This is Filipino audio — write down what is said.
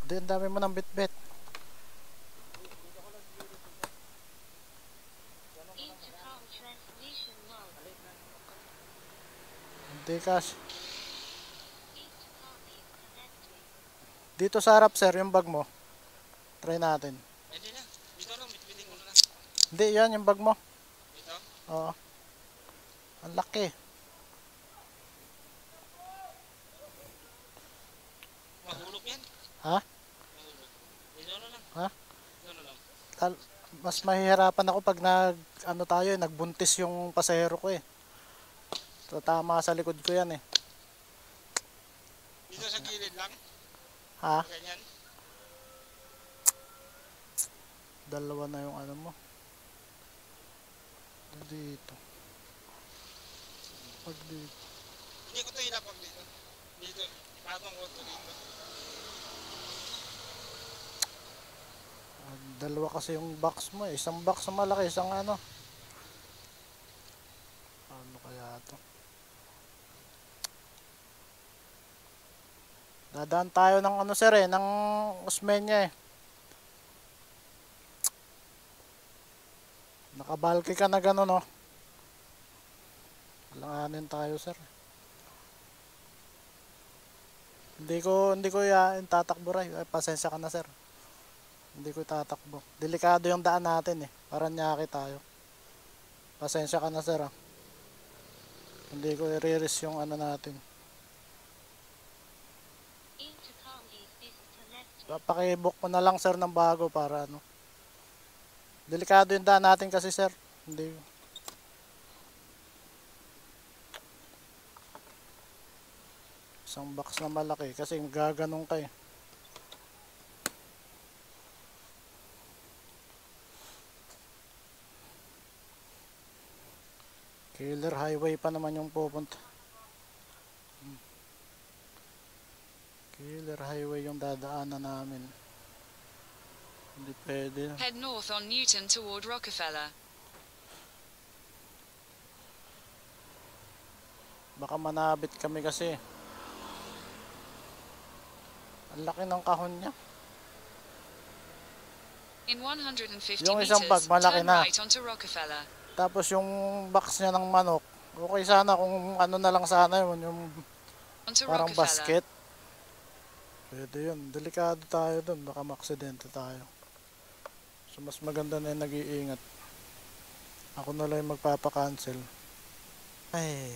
Hindi, ang dami mo ng bitbit. Hindi kasi. Dito sa harap sir, yung bag mo. Try natin. Hindi na. Dito lang, bitbitin ko na lang. Hindi, yan yung bag mo. Dito? Oo. Ang laki. Mahulog yan. Ha? Mahulog. Dito na lang. Ha? Dito na lang. Mas mahihirapan ako pag nagbuntis yung pasahero ko eh. Tama sa likod ko yan eh. Dito sa gilid lang. Ha? Ganyan. Dalawa na yung ano mo. Dito. Pag dito. Hindi ko ito ilapag dito. Dito. Ipatong ko ito dito. Dalawa kasi yung box mo eh. Isang box na malaki, isang ano. Ano kaya ito? Dadaan tayo ng ano sir eh, ng Osmeña eh. Nakabalki ka na gano'n no. Langanin tayo sir. Hindi ko yan tatakbo ray. Pasensya ka na sir. Hindi ko tatakbo. Delikado yung daan natin eh. Paranaque tayo. Pasensya ka na sir ah. Hindi ko i-risk yung ano natin. Pakibook mo na lang sir ng bago para ano. Delikado yung daan natin kasi sir. Hindi. Isang box na malaki kasi gaganong ka eh. Killer highway pa naman yung pupunta. Killer highway yung dadaanan namin. Hindi pwede. Head north on Newton toward Rockefeller. Baka manabit kami kasi. Ang laki ng kahon niya. In 150 Yung isang bag meters, malaki turn na. right onto Rockefeller. Tapos yung box niya ng manok. Okay sana kung ano na lang sana yun. Yung Onto parang Rockefeller. basket. Pwede yun. Delikado tayo dun. Baka maksidente tayo. So mas maganda na yung nag-iingat. Ako na lang yung magpapakancel. Ay...